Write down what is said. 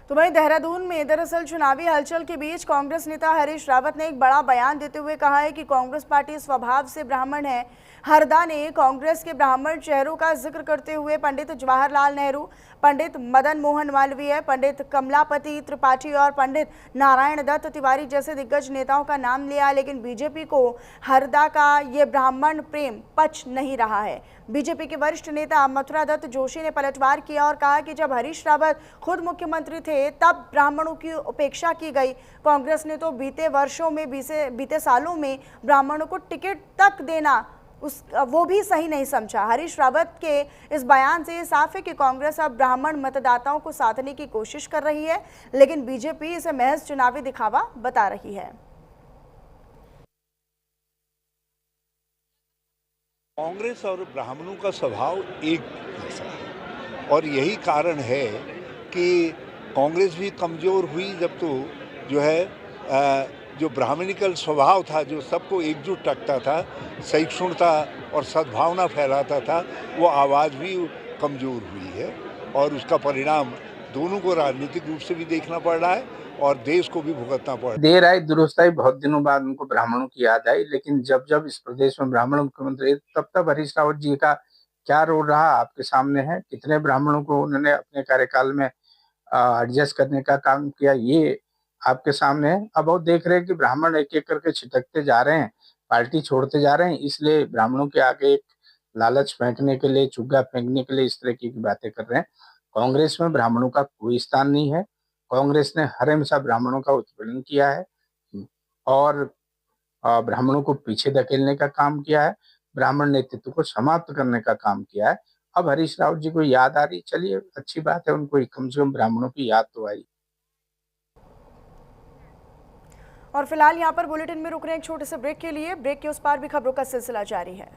तो वहीं देहरादून में दरअसल चुनावी हलचल के बीच कांग्रेस नेता हरीश रावत ने एक बड़ा बयान देते हुए कहा है कि कांग्रेस पार्टी स्वभाव से ब्राह्मण है। हरदा ने कांग्रेस के ब्राह्मण चेहरों का जिक्र करते हुए पंडित जवाहरलाल नेहरू, पंडित मदन मोहन मालवीय, पंडित कमलापति त्रिपाठी और पंडित नारायण दत्त तिवारी जैसे दिग्गज नेताओं का नाम लिया। लेकिन बीजेपी को हरदा का ये ब्राह्मण प्रेम पच नहीं रहा है। बीजेपी के वरिष्ठ नेता मथुरा दत्त जोशी ने पलटवार किया और कहा कि जब हरीश रावत खुद मुख्यमंत्री थे तब ब्राह्मणों की उपेक्षा की गई। कांग्रेस ने तो बीते वर्षों में बीते सालों में ब्राह्मणों को टिकट तक देना वो भी सही नहीं समझा। हरीश रावत के इस बयान से साफ है कि कांग्रेस अब ब्राह्मण मतदाताओं को साधने की कोशिश कर रही है, लेकिन बीजेपी इसे महज चुनावी दिखावा बता रही है। कांग्रेस और ब्राह्मणों का स्वभाव एक जैसा है और यही कारण है कि कांग्रेस भी कमज़ोर हुई जब तो जो है जो ब्राह्मणिकल स्वभाव था, जो सबको एकजुट रखता था, सहिष्णुता और सद्भावना फैलाता था, वो आवाज़ भी कमज़ोर हुई है और उसका परिणाम दोनों को राजनीतिक रूप से भी देखना पड़ रहा है और देश को भी भुगतना पड़ रहा है। देर आई दुरुस्त आई, बहुत दिनों बाद उनको ब्राह्मणों की याद आई, लेकिन जब जब इस प्रदेश में ब्राह्मण मुख्यमंत्री तब तब हरीश रावत जी का क्या रोल रहा आपके सामने है। कितने ब्राह्मणों को उन्होंने अपने कार्यकाल में एडजस्ट करने का काम किया, ये आपके सामने है। अब वो देख रहे हैं कि ब्राह्मण एक एक करके छिटकते जा रहे हैं, पार्टी छोड़ते जा रहे हैं, इसलिए ब्राह्मणों के आगे एक लालच फेंकने के लिए, चुग्गा फेंकने के लिए इस तरह की बातें कर रहे हैं। कांग्रेस में ब्राह्मणों का कोई स्थान नहीं है। कांग्रेस ने हर हमेशा ब्राह्मणों का उत्पीड़न किया है और ब्राह्मणों को पीछे धकेलने का काम किया है, ब्राह्मण नेतृत्व को समाप्त करने का काम किया है। अब हरीश रावत जी को याद आ रही, चलिए अच्छी बात है, उनको कम से कम ब्राह्मणों की याद तो आई। और फिलहाल यहाँ पर बुलेटिन में रुक रहे हैं एक छोटे से ब्रेक के लिए। ब्रेक के उस पार भी खबरों का सिलसिला जारी है।